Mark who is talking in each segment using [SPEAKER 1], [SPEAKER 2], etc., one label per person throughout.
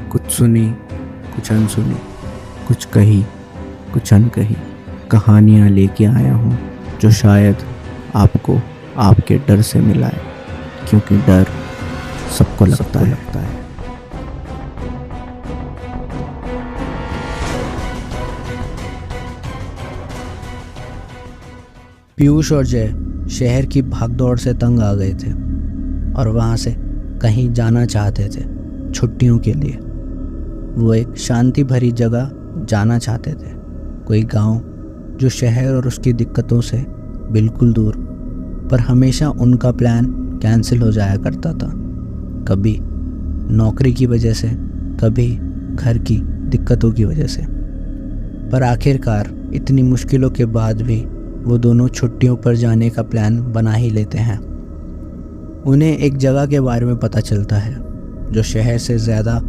[SPEAKER 1] कुछ सुनी, कुछ अनसुनी, कुछ कही, कुछ अनकही कहानियाँ लेके आया हूँ जो शायद आपको आपके डर से मिलाए, क्योंकि डर सबको लगता है।
[SPEAKER 2] पीयूष और जय शहर की भागदौड़ से तंग आ गए थे और वहाँ से कहीं जाना चाहते थे छुट्टियों के लिए। वो एक शांति भरी जगह जाना चाहते थे, कोई गांव जो शहर और उसकी दिक्कतों से बिल्कुल दूर। पर हमेशा उनका प्लान कैंसिल हो जाया करता था, कभी नौकरी की वजह से, कभी घर की दिक्कतों की वजह से। पर आखिरकार इतनी मुश्किलों के बाद भी वो दोनों छुट्टियों पर जाने का प्लान बना ही लेते हैं। उन्हें एक जगह के बारे में पता चलता है जो शहर से ज़्यादा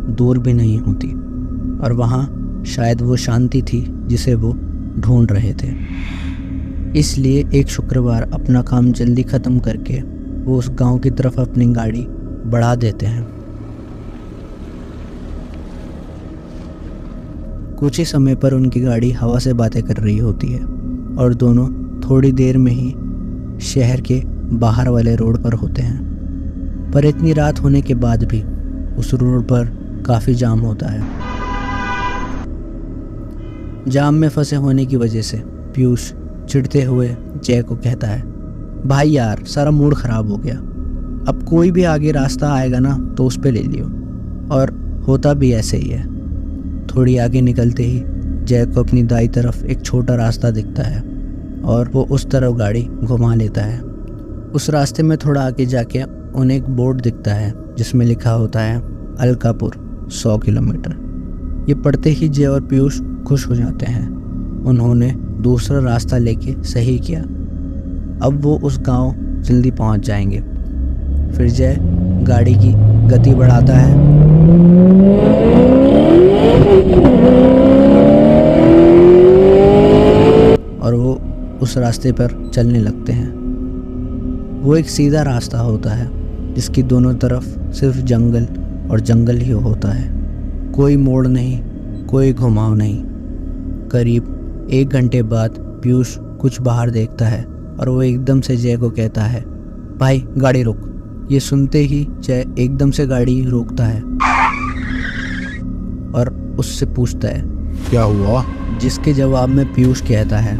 [SPEAKER 2] दूर भी नहीं होती, और वहाँ शायद वो शांति थी जिसे वो ढूंढ रहे थे। इसलिए एक शुक्रवार अपना काम जल्दी ख़त्म करके वो उस गांव की तरफ अपनी गाड़ी बढ़ा देते हैं। कुछ ही समय पर उनकी गाड़ी हवा से बातें कर रही होती है और दोनों थोड़ी देर में ही शहर के बाहर वाले रोड पर होते हैं। पर इतनी रात होने के बाद भी उस रोड पर काफ़ी जाम होता है। जाम में फंसे होने की वजह से पीयूष चिढ़ते हुए जय को कहता है, भाई यार सारा मूड ख़राब हो गया, अब कोई भी आगे रास्ता आएगा ना तो उस पे ले लियो। और होता भी ऐसे ही है। थोड़ी आगे निकलते ही जय को अपनी दाईं तरफ एक छोटा रास्ता दिखता है और वो उस तरफ गाड़ी घुमा लेता है। उस रास्ते में थोड़ा आगे जाके उन्हें एक बोर्ड दिखता है जिसमें लिखा होता है अलकापुर 100 किलोमीटर। ये पढ़ते ही जय और पीयूष खुश हो जाते हैं। उन्होंने दूसरा रास्ता लेके सही किया। अब वो उस गांव जल्दी पहुंच जाएंगे। फिर जय गाड़ी की गति बढ़ाता है और वो उस रास्ते पर चलने लगते हैं। वो एक सीधा रास्ता होता है जिसकी दोनों तरफ सिर्फ जंगल और जंगल ही होता है। कोई मोड़ नहीं, कोई घुमाव नहीं। करीब 1 घंटे बाद पीयूष कुछ बाहर देखता है और वो एकदम से जय को कहता है, भाई गाड़ी रोक। ये सुनते ही जय एकदम से गाड़ी रोकता है और उससे पूछता है,
[SPEAKER 3] क्या हुआ?
[SPEAKER 2] जिसके जवाब में पीयूष कहता है,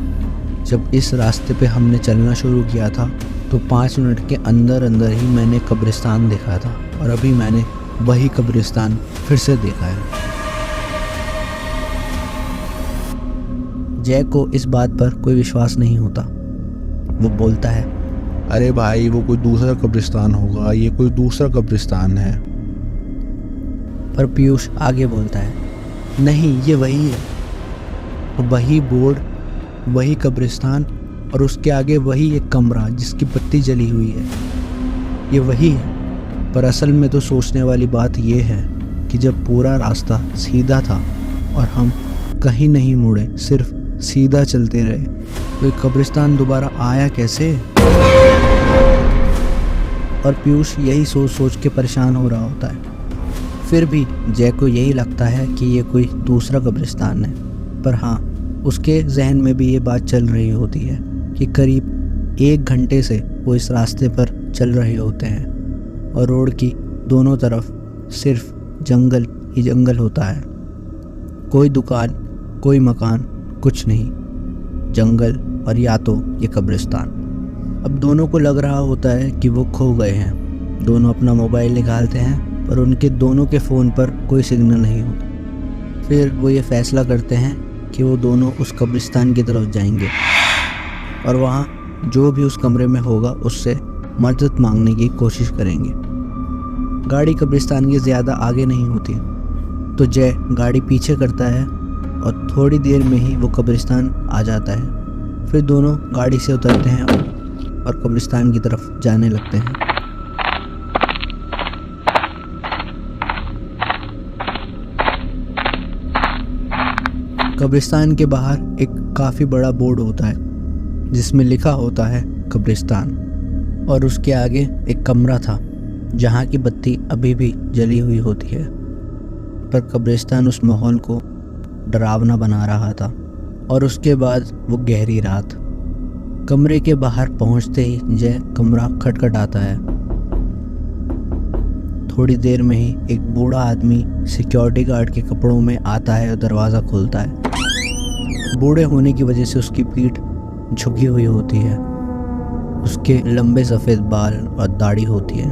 [SPEAKER 2] जब इस रास्ते पे हमने चलना शुरू किया था तो 5 मिनट के अंदर अंदर ही मैंने कब्रिस्तान देखा था और अभी मैंने वही कब्रिस्तान फिर से देखा है। जय को इस बात पर कोई विश्वास नहीं होता। वो बोलता है,
[SPEAKER 3] अरे भाई वो कोई दूसरा कब्रिस्तान होगा, ये कोई दूसरा कब्रिस्तान है।
[SPEAKER 2] पर पीयूष आगे बोलता है, नहीं ये वही है। वही बोर्ड, वही कब्रिस्तान और उसके आगे वही एक कमरा जिसकी बत्ती जली हुई है, ये वही है। पर असल में तो सोचने वाली बात ये है कि जब पूरा रास्ता सीधा था और हम कहीं नहीं मुड़े, सिर्फ सीधा चलते रहे, तो एक कब्रिस्तान दोबारा आया कैसे? और पीयूष यही सोच सोच के परेशान हो रहा होता है। फिर भी जय को यही लगता है कि ये कोई दूसरा कब्रिस्तान है। पर हाँ, उसके जहन में भी ये बात चल रही होती है कि करीब 1 घंटे से वो इस रास्ते पर चल रहे होते हैं और रोड की दोनों तरफ सिर्फ जंगल ही जंगल होता है। कोई दुकान, कोई मकान, कुछ नहीं, जंगल और या तो ये कब्रिस्तान। अब दोनों को लग रहा होता है कि वो खो गए हैं। दोनों अपना मोबाइल निकालते हैं पर उनके दोनों के फ़ोन पर कोई सिग्नल नहीं होता। फिर वो ये फैसला करते हैं कि वो दोनों उस कब्रिस्तान की तरफ जाएंगे और वहाँ जो भी उस कमरे में होगा उससे मदद मांगने की कोशिश करेंगे। गाड़ी कब्रिस्तान के ज़्यादा आगे नहीं होती तो जय गाड़ी पीछे करता है और थोड़ी देर में ही वो कब्रिस्तान आ जाता है। फिर दोनों गाड़ी से उतरते हैं और कब्रिस्तान की तरफ जाने लगते हैं। कब्रिस्तान के बाहर एक काफ़ी बड़ा बोर्ड होता है जिसमें लिखा होता है कब्रिस्तान, और उसके आगे एक कमरा था जहाँ की बत्ती अभी भी जली हुई होती है। पर कब्रिस्तान उस माहौल को डरावना बना रहा था। और उसके बाद वो गहरी रात। कमरे के बाहर पहुंचते ही जय कमरा खटखटाता है। थोड़ी देर में ही एक बूढ़ा आदमी सिक्योरिटी गार्ड के कपड़ों में आता है और दरवाज़ा खोलता है। बूढ़े होने की वजह से उसकी पीठ झुकी हुई होती है। उसके लंबे सफ़ेद बाल और दाढ़ी होती है,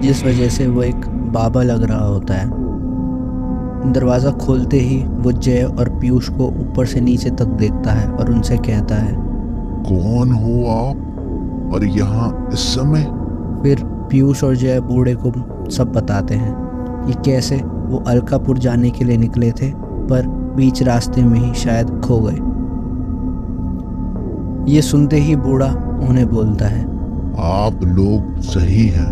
[SPEAKER 2] जिस वजह से वो एक बाबा लग रहा होता है। दरवाज़ा खोलते ही वो जय और पीयूष को ऊपर से नीचे तक देखता है और उनसे कहता है,
[SPEAKER 4] कौन हो आप और यहाँ इस समय?
[SPEAKER 2] फिर पीयूष और जय बूढ़े को सब बताते हैं कि कैसे वो अलकापुर जाने के लिए निकले थे, पर बीच रास्ते में ही शायद खो गए। ये सुनते ही बूढ़ा उन्हें बोलता है,
[SPEAKER 4] आप लोग सही हैं,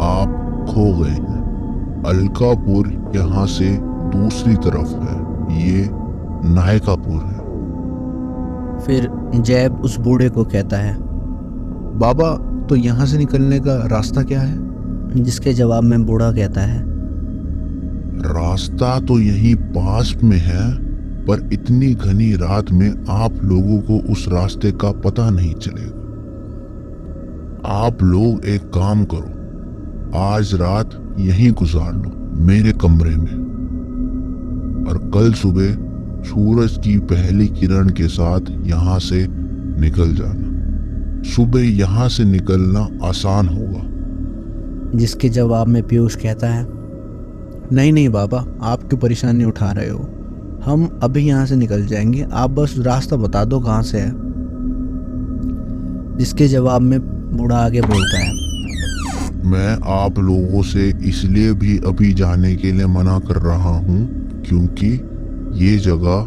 [SPEAKER 4] आप खो गए हैं। अलकापुर यहाँ से दूसरी तरफ है, ये नायकापुर है।
[SPEAKER 2] फिर जय उस बूढ़े को कहता है,
[SPEAKER 3] बाबा तो यहाँ से निकलने का रास्ता क्या है?
[SPEAKER 2] जिसके जवाब में बूढ़ा कहता है,
[SPEAKER 4] रास्ता तो यहीं पास में है, पर इतनी घनी रात में आप लोगों को उस रास्ते का पता नहीं चलेगा। आप लोग एक काम करो, आज रात यहीं गुजार लो मेरे कमरे में, और कल सुबह सूरज की पहली किरण के साथ यहाँ से निकल जाना। सुबह यहाँ से निकलना आसान होगा।
[SPEAKER 2] जिसके जवाब में पीयूष कहता है,
[SPEAKER 3] नहीं नहीं बाबा, आप क्यों परेशानी उठा रहे हो? हम अभी यहाँ से निकल जाएंगे, आप बस रास्ता बता दो कहाँ से है।
[SPEAKER 2] जिसके जवाब में बूढ़ा आगे बोलता है,
[SPEAKER 4] मैं आप लोगों से इसलिए भी अभी जाने के लिए मना कर रहा हूँ क्योंकि ये जगह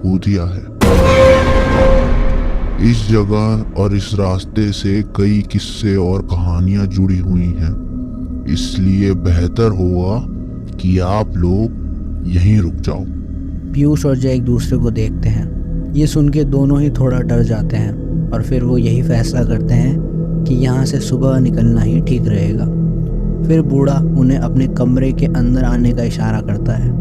[SPEAKER 4] भूतिया है। इस जगह और इस रास्ते से कई किस्से और कहानियां जुड़ी हुई हैं, इसलिए बेहतर होगा कि आप लोग यहीं रुक जाओ।
[SPEAKER 2] पीयूष और जय एक दूसरे को देखते हैं। ये सुन के दोनों ही थोड़ा डर जाते हैं और फिर वो यही फैसला करते हैं कि यहाँ से सुबह निकलना ही ठीक रहेगा। फिर बूढ़ा उन्हें अपने कमरे के अंदर आने का इशारा करता है।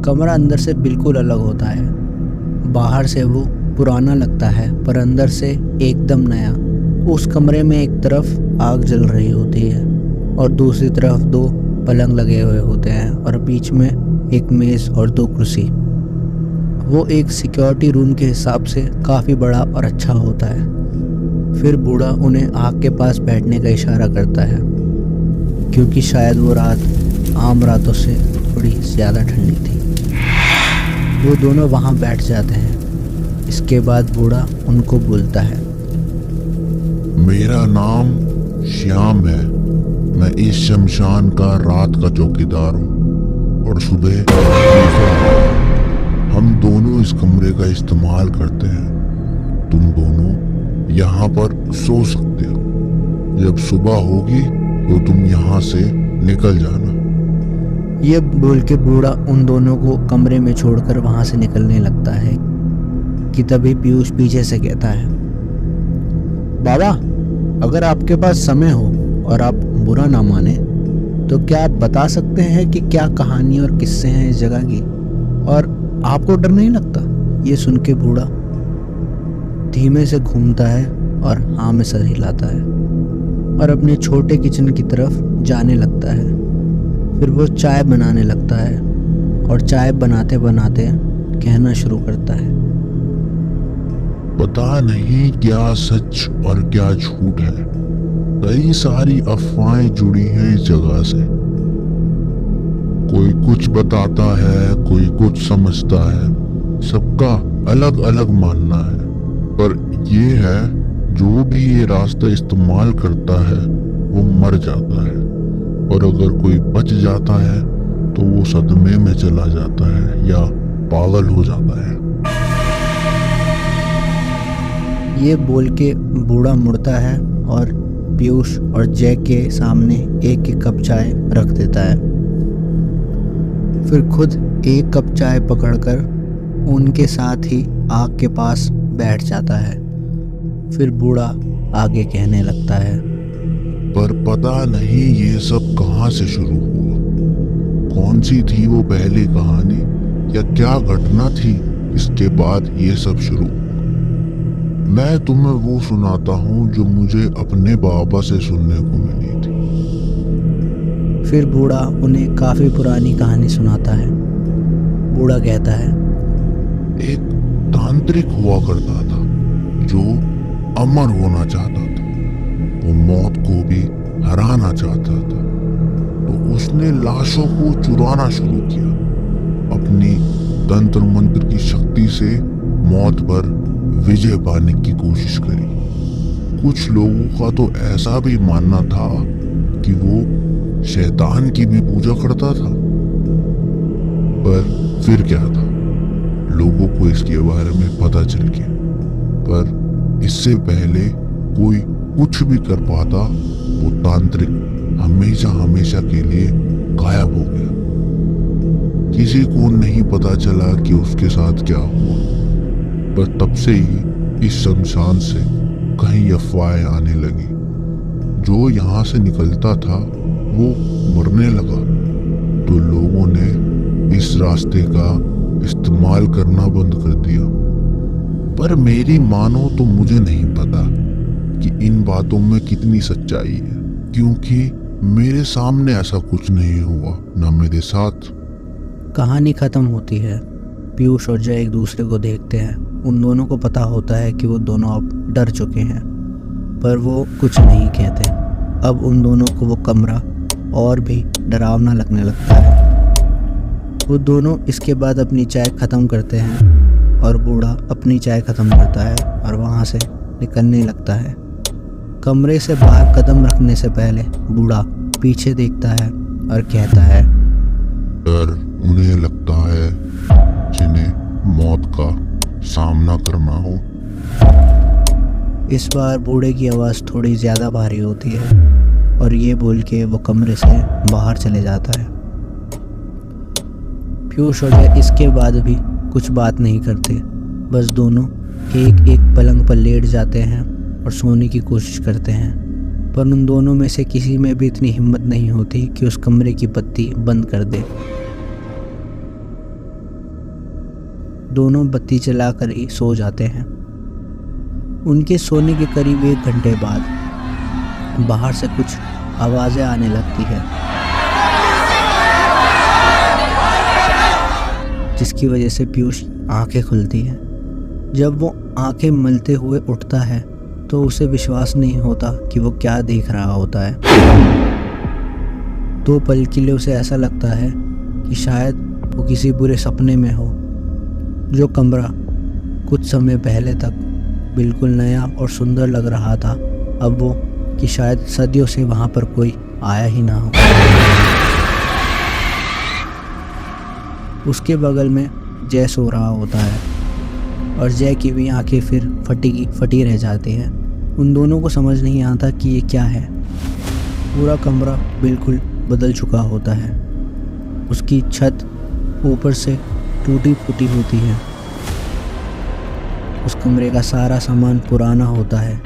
[SPEAKER 2] कमरा अंदर से बिल्कुल अलग होता है। बाहर से वो पुराना लगता है पर अंदर से एकदम नया। उस कमरे में एक तरफ आग जल रही होती है और दूसरी तरफ 2 पलंग लगे हुए होते हैं और बीच में एक मेज़ और 2 कुर्सी। वो एक सिक्योरिटी रूम के हिसाब से काफ़ी बड़ा और अच्छा होता है। फिर बूढ़ा उन्हें आग के पास बैठने का इशारा करता है क्योंकि शायद वो रात आम रातों से थोड़ी ज़्यादा ठंडी थी। वो दोनों वहाँ बैठ जाते हैं। इसके बाद बूढ़ा उनको बोलता है,
[SPEAKER 4] मेरा नाम श्याम है। मैं इस शमशान का रात का चौकीदार हूँ और सुबह दूसरा। हम दोनों इस कमरे का इस्तेमाल करते हैं। तुम दोनों यहाँ पर सो सकते हो। जब सुबह होगी तो तुम यहाँ से निकल जाना।
[SPEAKER 2] ये बोल के बूढ़ा उन दोनों को कमरे में छोड़कर वहाँ से निकलने लगता है कि तभी पीयूष पीछे से कहता है,
[SPEAKER 3] बाबा अगर आपके पास समय हो और आप बुरा ना माने तो क्या आप बता सकते हैं कि क्या कहानी और किस्से हैं इस जगह की, और आपको डर नहीं लगता?
[SPEAKER 2] ये सुन के बूढ़ा धीमे से घूमता है और हाँ में सर हिलाता है और अपने छोटे किचन की तरफ जाने लगता है। फिर वो चाय बनाने लगता है और चाय बनाते बनाते कहना शुरू करता है,
[SPEAKER 4] पता नहीं क्या सच और क्या झूठ है। कई सारी अफवाहें जुड़ी हैं इस जगह से। कोई कुछ बताता है, कोई कुछ समझता है। सबका अलग अलग मानना है, पर ये है जो भी ये रास्ता इस्तेमाल करता है वो मर जाता है, और अगर कोई बच जाता है तो वो सदमे में चला जाता है या पागल हो जाता है।
[SPEAKER 2] ये बोल के बूढ़ा मुड़ता है और पीयूष और जय के सामने एक एक कप चाय रख देता है। फिर खुद एक कप चाय पकड़कर उनके साथ ही आग के पास बैठ जाता है। फिर बूढ़ा आगे कहने लगता है,
[SPEAKER 4] पर पता नहीं ये सब कहाँ से शुरू हुआ। कौन सी थी वो पहली कहानी या क्या घटना थी इसके बाद ये सब शुरू हुआ। मैं तुम्हें वो सुनाता हूँ जो मुझे अपने बाबा से सुनने को मिली थी।
[SPEAKER 2] फिर बूढ़ा उन्हें काफ़ी पुरानी कहानी सुनाता है। बूढ़ा कहता है,
[SPEAKER 4] एक तांत्रिक हुआ करता था जो अमर होना चाहता था। वो मौत को भी हराना चाहता था, तो उसने लाशों को चुराना शुरू किया। अपनी तंत्र मंत्र की शक्ति से मौत पर विजय पाने की कोशिश करी। कुछ लोगों का तो ऐसा भी मानना था कि वो शैतान की भी पूजा करता था। पर फिर क्या था, लोगों को इसके बारे में पता चल गया। पर इससे पहले कोई कुछ भी कर पाता, वो तांत्रिक हमेशा हमेशा के लिए गायब हो गया। किसी को नहीं पता चला कि उसके साथ क्या हुआ। पर तब से ही इस शमशान से कहीं अफवाहें आने लगी। जो यहाँ से निकलता था वो मरने लगा, तो लोगों ने इस रास्ते का इस्तेमाल करना बंद कर दिया। पर मेरी मानो तो मुझे नहीं पता कि इन बातों में कितनी सच्चाई है, क्योंकि मेरे सामने ऐसा कुछ नहीं हुआ, ना मेरे साथ।
[SPEAKER 2] कहानी ख़त्म होती है। पीयूष और जय एक दूसरे को देखते हैं। उन दोनों को पता होता है कि वो दोनों अब डर चुके हैं, पर वो कुछ नहीं कहते। अब उन दोनों को वो कमरा और भी डरावना लगने लगता है। वो दोनों इसके बाद अपनी चाय ख़त्म करते हैं और बूढ़ा अपनी चाय ख़त्म करता है और वहाँ से निकलने लगता है। कमरे से बाहर कदम रखने से पहले बूढ़ा पीछे देखता है और कहता है,
[SPEAKER 4] डर उन्हें लगता है जिन्हें मौत का सामना करना हो।
[SPEAKER 2] इस बार बूढ़े की आवाज़ थोड़ी ज़्यादा भारी होती है और ये बोल के वो कमरे से बाहर चले जाता है। पीयूष और जय इसके बाद भी कुछ बात नहीं करते, बस दोनों एक एक पलंग पर लेट जाते हैं और सोने की कोशिश करते हैं। पर उन दोनों में से किसी में भी इतनी हिम्मत नहीं होती कि उस कमरे की बत्ती बंद कर दे। दोनों बत्ती जलाकर ही सो जाते हैं। उनके सोने के करीब 1 घंटे बाद बाहर से कुछ आवाज़ें आने लगती है, जिसकी वजह से पीयूष आंखें खुलती हैं। जब वो आंखें मलते हुए उठता है तो उसे विश्वास नहीं होता कि वो क्या देख रहा होता है। 2 पल के लिए उसे ऐसा लगता है कि शायद वो किसी बुरे सपने में हो। जो कमरा कुछ समय पहले तक बिल्कुल नया और सुंदर लग रहा था, अब वो कि शायद सदियों से वहाँ पर कोई आया ही ना हो। उसके बगल में जय सो रहा होता है और जय की भी आंखें फिर फटी की फटी रह जाती हैं। उन दोनों को समझ नहीं आता कि ये क्या है। पूरा कमरा बिल्कुल बदल चुका होता है। उसकी छत ऊपर से टूटी फूटी होती है। उस कमरे का सारा सामान पुराना होता है।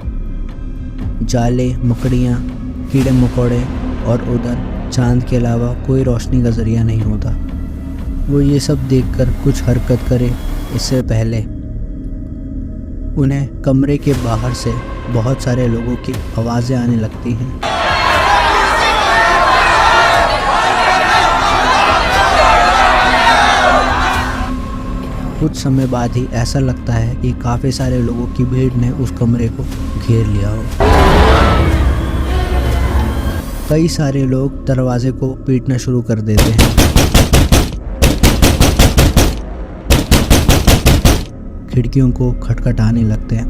[SPEAKER 2] जाले, मकड़ियाँ, कीड़े मकोड़े और उधर चांद के अलावा कोई रोशनी का जरिया नहीं होता। वो ये सब देखकर कुछ हरकत करे इससे पहले उन्हें कमरे के बाहर से बहुत सारे लोगों की आवाज़ें आने लगती हैं। कुछ समय बाद ही ऐसा लगता है कि काफ़ी सारे लोगों की भीड़ ने उस कमरे को घेर लिया हो। कई सारे लोग दरवाजे को पीटना शुरू कर देते हैं। खिड़कियों को खटखटाने लगते हैं।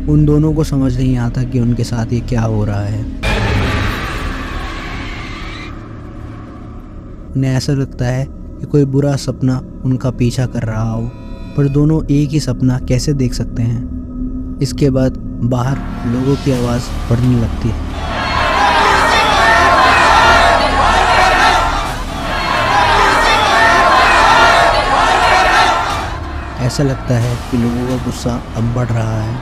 [SPEAKER 2] उन दोनों को समझ नहीं आता कि उनके साथ ये क्या हो रहा है। उन्हें ऐसा लगता है कि कोई बुरा सपना उनका पीछा कर रहा हो, पर दोनों एक ही सपना कैसे देख सकते हैं। इसके बाद बाहर लोगों की आवाज़ बढ़ने लगती है। ऐसा लगता है कि लोगों का गुस्सा अब बढ़ रहा है।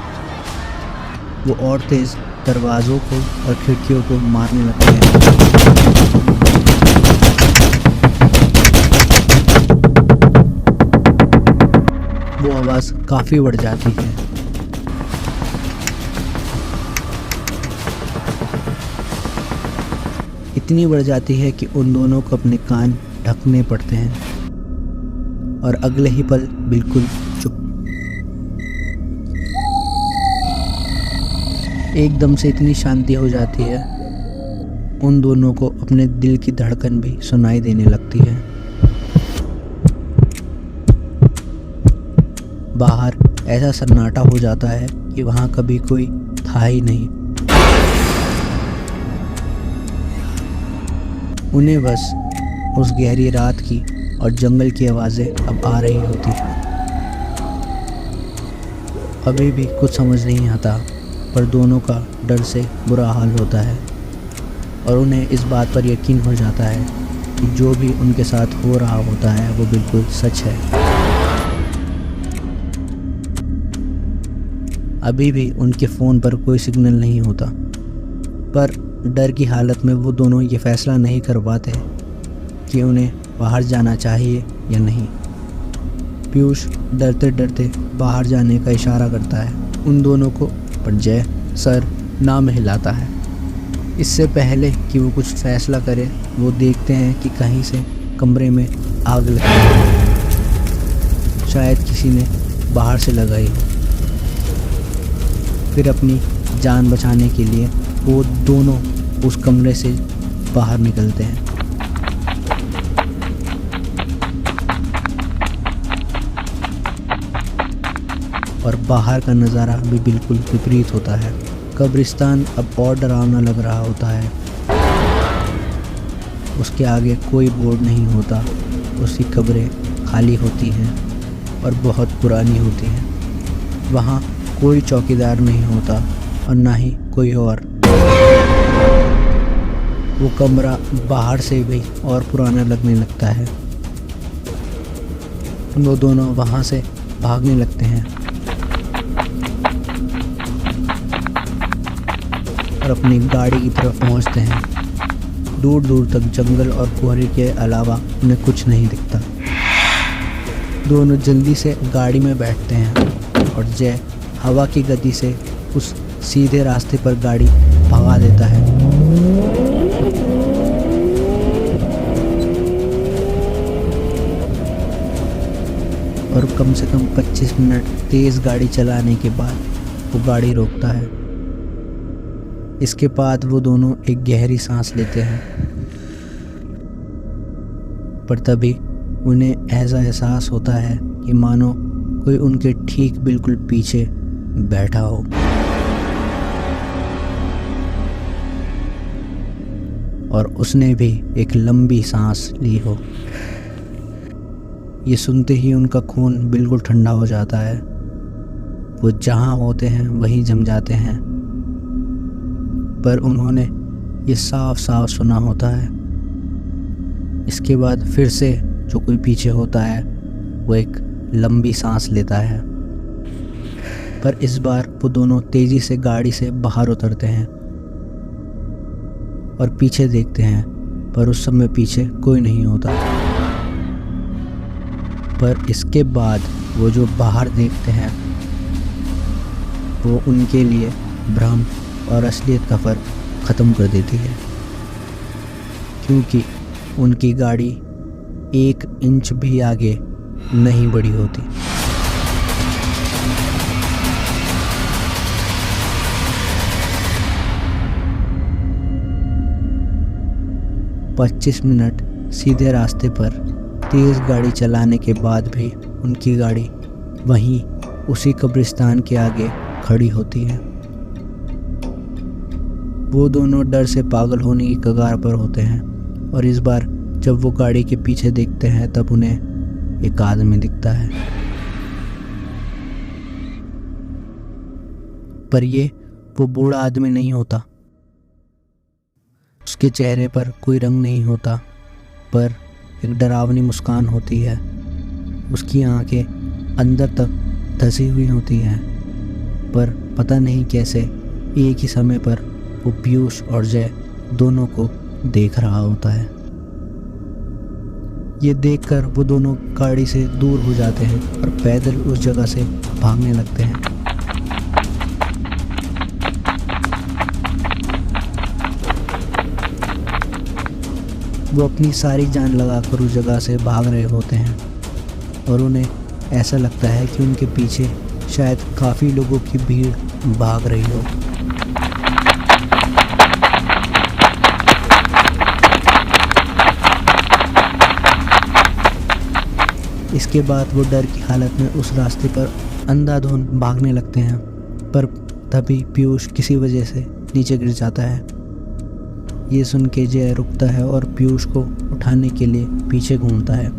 [SPEAKER 2] वो और तेज दरवाज़ों को और खिड़कियों को मारने लगते हैं। वो आवाज़ काफ़ी बढ़ जाती है। इतनी बढ़ जाती है कि उन दोनों को अपने कान ढकने पड़ते हैं और अगले ही पल बिल्कुल चुप। एकदम से इतनी शांति हो जाती है, उन दोनों को अपने दिल की धड़कन भी सुनाई देने लगती है। बाहर ऐसा सन्नाटा हो जाता है कि वहाँ कभी कोई था ही नहीं। उन्हें बस उस गहरी रात की और जंगल की आवाज़ें अब आ रही होती हैं। अभी भी कुछ समझ नहीं आता, पर दोनों का डर से बुरा हाल होता है और उन्हें इस बात पर यकीन हो जाता है कि जो भी उनके साथ हो रहा होता है वो बिल्कुल सच है। अभी भी उनके फ़ोन पर कोई सिग्नल नहीं होता, पर डर की हालत में वो दोनों ये फैसला नहीं कर पाते कि उन्हें बाहर जाना चाहिए या नहीं। पीयूष डरते डरते बाहर जाने का इशारा करता है उन दोनों को, पर जय सर ना में हिलाता है। इससे पहले कि वो कुछ फैसला करे, वो देखते हैं कि कहीं से कमरे में आग लगी है। शायद किसी ने बाहर से लगाई हो। फिर अपनी जान बचाने के लिए वो दोनों उस कमरे से बाहर निकलते हैं। और बाहर का नज़ारा भी बिल्कुल विपरीत होता है। कब्रिस्तान अब और डरावना लग रहा होता है। उसके आगे कोई बोर्ड नहीं होता, उसकी कब्रें खाली होती हैं और बहुत पुरानी होती हैं। वहाँ कोई चौकीदार नहीं होता और ना ही कोई और। वो कमरा बाहर से भी और पुराना लगने लगता है। वो दोनों वहाँ से भागने लगते हैं और अपनी गाड़ी की तरफ पहुँचते हैं। दूर दूर तक जंगल और कोहरे के अलावा उन्हें कुछ नहीं दिखता। दोनों जल्दी से गाड़ी में बैठते हैं और जय हवा की गति से उस सीधे रास्ते पर गाड़ी भगा देता है। और कम से कम 25 मिनट तेज़ गाड़ी चलाने के बाद वो गाड़ी रोकता है। इसके बाद वो दोनों एक गहरी सांस लेते हैं, पर तभी उन्हें ऐसा एहसास होता है कि मानो कोई उनके ठीक बिल्कुल पीछे बैठा हो। और उसने भी एक लंबी सांस ली हो। ये सुनते ही उनका खून बिल्कुल ठंडा हो जाता है। वो जहाँ होते हैं वहीं जम जाते हैं, पर उन्होंने ये साफ साफ सुना होता है। इसके बाद फिर से जो कोई पीछे होता है वो एक लंबी सांस लेता है, पर इस बार वो दोनों तेज़ी से गाड़ी से बाहर उतरते हैं और पीछे देखते हैं, पर उस समय पीछे कोई नहीं होता। पर इसके बाद वो जो बाहर देखते हैं वो उनके लिए भ्रम और असलियत का फ़र्क ख़त्म कर देती है, क्योंकि उनकी गाड़ी 1 इंच भी आगे नहीं बढ़ी होती। पच्चीस मिनट सीधे रास्ते पर तेज़ गाड़ी चलाने के बाद भी उनकी गाड़ी वहीं उसी कब्रिस्तान के आगे खड़ी होती है। वो दोनों डर से पागल होने की कगार पर होते हैं और इस बार जब वो गाड़ी के पीछे देखते हैं तब उन्हें एक आदमी दिखता है, पर ये वो बूढ़ा आदमी नहीं होता। उसके चेहरे पर कोई रंग नहीं होता, पर एक डरावनी मुस्कान होती है। उसकी आंखें अंदर तक धंसी हुई होती हैं, पर पता नहीं कैसे एक ही समय पर वो पीयूष और जय दोनों को देख रहा होता है। ये देखकर वो दोनों गाड़ी से दूर हो जाते हैं और पैदल उस जगह से भागने लगते हैं। वो अपनी सारी जान लगाकर उस जगह से भाग रहे होते हैं और उन्हें ऐसा लगता है कि उनके पीछे शायद काफ़ी लोगों की भीड़ भाग रही हो। इसके बाद वो डर की हालत में उस रास्ते पर अंधाधुंध भागने लगते हैं, पर तभी पीयूष किसी वजह से नीचे गिर जाता है। ये सुन के जय रुकता है और पीयूष को उठाने के लिए पीछे घूमता है,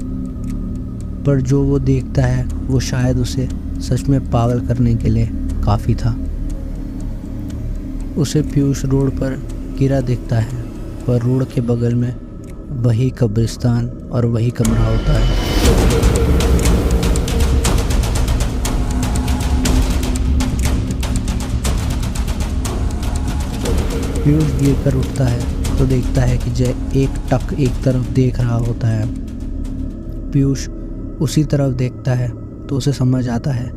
[SPEAKER 2] पर जो वो देखता है वो शायद उसे सच में पागल करने के लिए काफ़ी था। उसे पीयूष रोड पर गिरा दिखता है, पर रोड के बगल में वही कब्रिस्तान और वही कमरा होता है। पीयूष गिर कर उठता है तो देखता है कि जय एक तरफ देख रहा होता है। पीयूष उसी तरफ देखता है तो उसे समझ आता है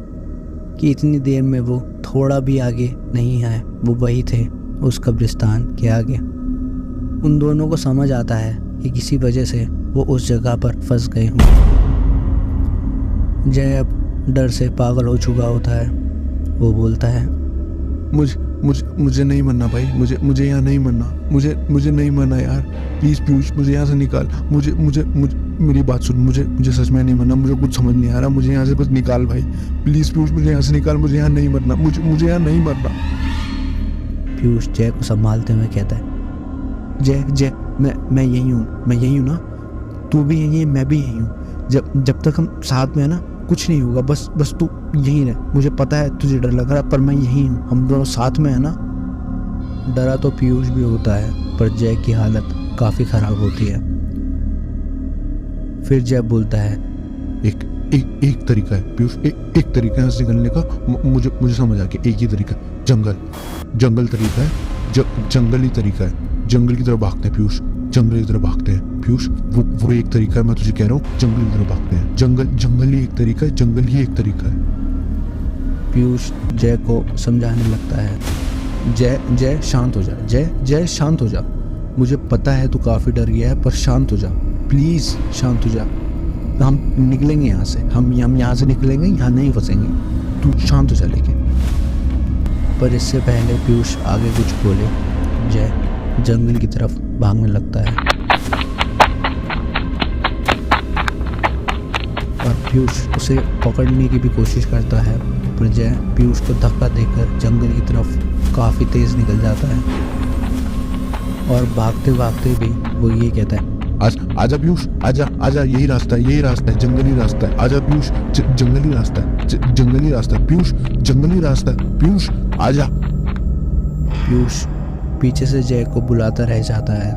[SPEAKER 2] कि इतनी देर में वो थोड़ा भी आगे नहीं आए, वो वही थे उस कब्रिस्तान के आगे। उन दोनों को समझ आता है कि किसी वजह से वो उस जगह पर फंस गए हों। जय अब डर से पागल हो चुका होता है। वो बोलता है,
[SPEAKER 3] मुझे नहीं मरना भाई, मुझे यहाँ नहीं मरना, मुझे नहीं मरना यार, प्लीज़ पीयूष मुझे यहाँ से निकाल, मुझे मेरी बात सुन, मुझे सच में नहीं मरना, मुझे कुछ समझ नहीं आ रहा, मुझे यहाँ से बस निकाल भाई, प्लीज़ पीयूष मुझे यहाँ से निकाल, मुझे यहाँ नहीं मरना, मुझे यहाँ नहीं मरना।
[SPEAKER 2] पीयूष जय को संभालते हुए कहता है, जय मैं यही हूँ ना, तू भी यही है, मैं भी यही हूँ, जब तक हम साथ में है ना कुछ नहीं होगा, बस तू यहीं रह, मुझे पता है तुझे डर लग रहा है पर मैं यहीं हूँ, हम दोनों साथ में है ना। डरा तो पीयूष भी होता है पर जय की हालत काफ़ी ख़राब होती है। फिर जय बोलता है,
[SPEAKER 4] एक तरीका है पीयूष, एक तरीका है इससे निकलने का, मुझे समझ आ गया, एक ही तरीका, जंगल तरीका है, जंगली तरीका है, जंगल की तरफ भागते हैं पीयूष, जंगल की तरफ भागते हैं पीयूष, वो एक तरीका है, मैं तुझे कह रहा हूँ, जंगल की तरफ भागते हैं, जंगल ही एक तरीका है, जंगल ही एक तरीका है।
[SPEAKER 2] पीयूष जय को समझाने लगता है,
[SPEAKER 3] जय शांत हो जा, जय शांत हो जा, मुझे पता है तू काफ़ी डर गया है पर शांत हो जा, प्लीज़ शांत हो जा, हम निकलेंगे यहाँ से, हम यहाँ से निकलेंगे, यहाँ नहीं फंसेंगे, तू शांत हो जा। लेकिन
[SPEAKER 2] पर इससे पहले पीयूष आगे कुछ बोले, जय जंगल की तरफ भागने लगता है और पीयूष उसे पकड़ने की भी कोशिश करता है, पर जय पीयूष को धक्का देकर जंगल की तरफ काफ़ी तेज़ निकल जाता है और भागते भागते भी वो ये कहता है,
[SPEAKER 4] आजा पीयूष, आजा, यही रास्ता है, जंगली रास्ता है, आजा पीयूष, जंगली रास्ता है पीयूष, जंगली रास्ता है पीयूष, आजा।
[SPEAKER 2] पीयूष पीछे से जय को बुलाता रह जाता है,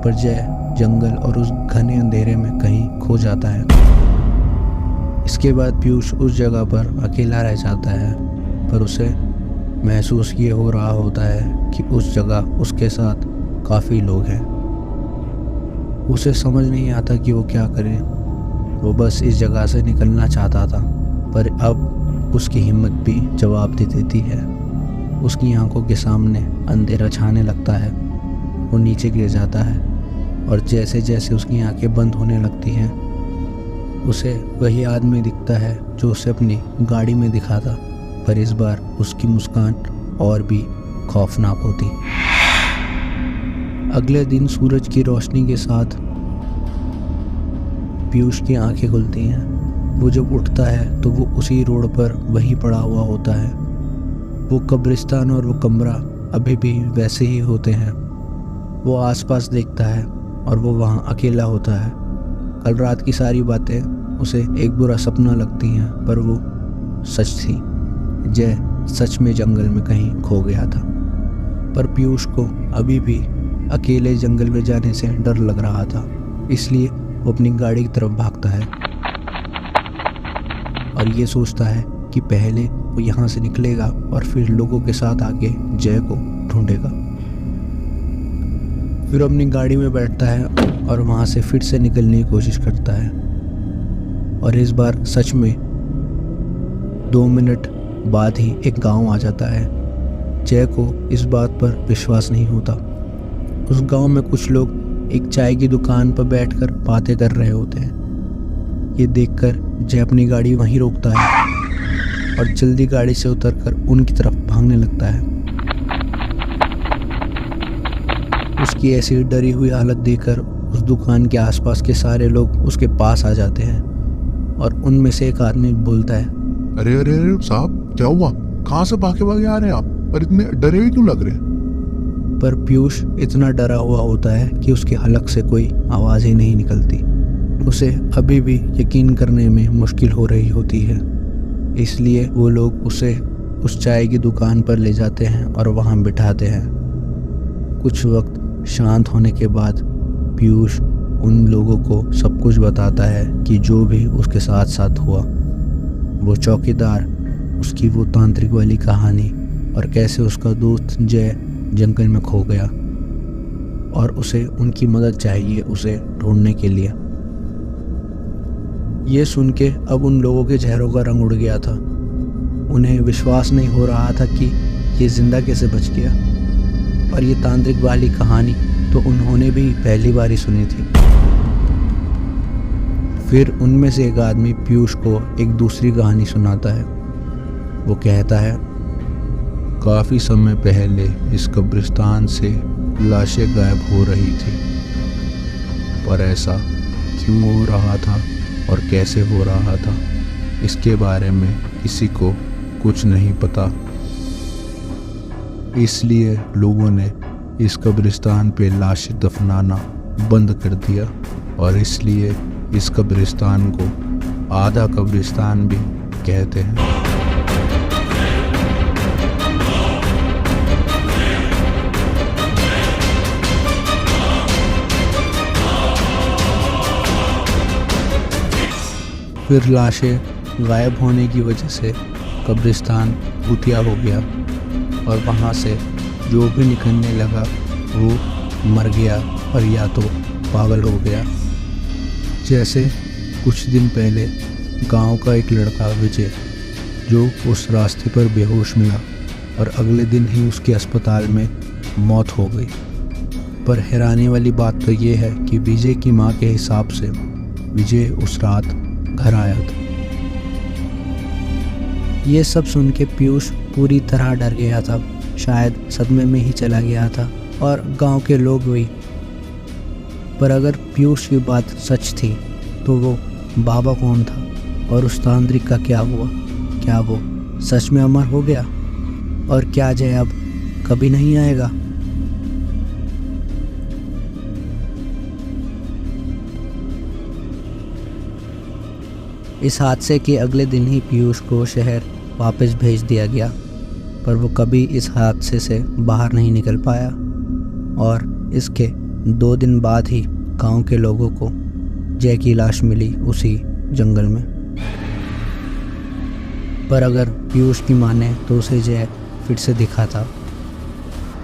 [SPEAKER 2] पर जय जंगल और उस घने अंधेरे में कहीं खो जाता है। इसके बाद पीयूष उस जगह पर अकेला रह जाता है, पर उसे महसूस ये हो रहा होता है कि उस जगह उसके साथ काफ़ी लोग हैं। उसे समझ नहीं आता कि वो क्या करे, वो बस इस जगह से निकलना चाहता था, पर अब उसकी हिम्मत भी जवाब दे देती है। उसकी आंखों के सामने अंधेरा छाने लगता है, वो नीचे गिर जाता है और जैसे जैसे उसकी आंखें बंद होने लगती हैं उसे वही आदमी दिखता है जो उसे अपनी गाड़ी में दिखा था, पर इस बार उसकी मुस्कान और भी खौफनाक होती। अगले दिन सूरज की रोशनी के साथ पीयूष की आंखें खुलती हैं। वो जब उठता है तो वो उसी रोड पर वही पड़ा हुआ होता है। वो कब्रिस्तान और वो कमरा अभी भी वैसे ही होते हैं। वो आसपास देखता है और वो वहाँ अकेला होता है। कल रात की सारी बातें उसे एक बुरा सपना लगती हैं, पर वो सच थी। जय सच में जंगल में कहीं खो गया था, पर पीयूष को अभी भी अकेले जंगल में जाने से डर लग रहा था, इसलिए वो अपनी गाड़ी की तरफ भागता है और ये सोचता है कि पहले वो यहाँ से निकलेगा और फिर लोगों के साथ आके जय को ढूंढेगा। फिर अपनी गाड़ी में बैठता है और वहाँ से फिर से निकलने की कोशिश करता है। और इस बार सच में 2 मिनट बाद ही एक गांव आ जाता है। जय को इस बात पर विश्वास नहीं होता। उस गांव में कुछ लोग एक चाय की दुकान पर बैठकर बातें कर रहे होते हैं। ये देखकर जय अपनी गाड़ी वहीं रोकता है और जल्दी गाड़ी से उतरकर उनकी तरफ भागने लगता है। उसकी ऐसी डरी हुई हालत देखकर उस दुकान के आसपास के सारे लोग उसके पास आ जाते हैं और उनमें से एक आदमी बोलता है,
[SPEAKER 4] अरे अरे अरे साहब, क्या हुआ? कहाँ से भागे भागे आ रहे हैं आप? और इतने डरे हुए क्यों लग रहे हैं?
[SPEAKER 2] पर पीयूष इतना डरा हुआ होता है कि उसकी हलक से कोई आवाज़ ही नहीं निकलती। उसे अभी भी यकीन करने में मुश्किल हो रही होती है। इसलिए वो लोग उसे उस चाय की दुकान पर ले जाते हैं और वहाँ बिठाते हैं। कुछ वक्त शांत होने के बाद पीयूष उन लोगों को सब कुछ बताता है कि जो भी उसके साथ साथ हुआ, वो चौकीदार, उसकी वो तांत्रिक वाली कहानी और कैसे उसका दोस्त जय जंगल में खो गया और उसे उनकी मदद चाहिए उसे ढूंढने के लिए। ये सुन के अब उन लोगों के चेहरों का रंग उड़ गया था। उन्हें विश्वास नहीं हो रहा था कि ये जिंदा कैसे बच गया। और ये तांत्रिक वाली कहानी तो उन्होंने भी पहली बार ही सुनी थी। फिर उनमें से एक आदमी पीयूष को एक दूसरी कहानी सुनाता है। वो कहता है,
[SPEAKER 3] काफ़ी समय पहले इस कब्रिस्तान से लाशें गायब हो रही थी, पर ऐसा क्यों हो रहा था और कैसे हो रहा था, इसके बारे में किसी को कुछ नहीं पता। इसलिए लोगों ने इस कब्रिस्तान पे लाशें दफनाना बंद कर दिया और इसलिए इस कब्रिस्तान को आधा कब्रिस्तान भी कहते हैं।
[SPEAKER 2] फिर लाशें गायब होने की वजह से कब्रिस्तान भूतिया हो गया और वहाँ से जो भी निकलने लगा वो मर गया और या तो पागल हो गया। जैसे कुछ दिन पहले गांव का एक लड़का विजय, जो उस रास्ते पर बेहोश मिला और अगले दिन ही उसके अस्पताल में मौत हो गई। पर हैरानी वाली बात तो ये है कि विजय की माँ के हिसाब से विजय उस रात घर आया था। ये सब सुन के पीयूष पूरी तरह डर गया था। शायद सदमे में ही चला गया था और गांव के लोग भी। पर अगर पीयूष की बात सच थी तो वो बाबा कौन था और उस तांत्रिक का क्या हुआ? क्या वो सच में अमर हो गया? और क्या जय अब कभी नहीं आएगा? इस हादसे के अगले दिन ही पीयूष को शहर वापस भेज दिया गया, पर वो कभी इस हादसे से बाहर नहीं निकल पाया और इसके 2 दिन बाद ही गांव के लोगों को जय की लाश मिली उसी जंगल में। पर अगर पीयूष की माने तो उसे जय फिर से दिखा था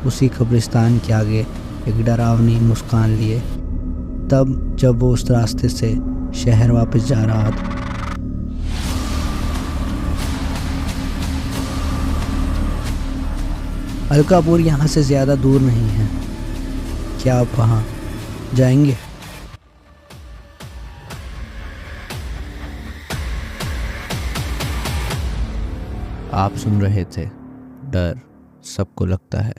[SPEAKER 2] उसी कब्रिस्तान के आगे एक डरावनी मुस्कान लिए, तब जब वो उस रास्ते से शहर वापस जा रहा था। अलकापुर यहाँ से ज़्यादा दूर नहीं है। क्या आप वहाँ जाएंगे?
[SPEAKER 1] आप सुन रहे थे डर सबको लगता है।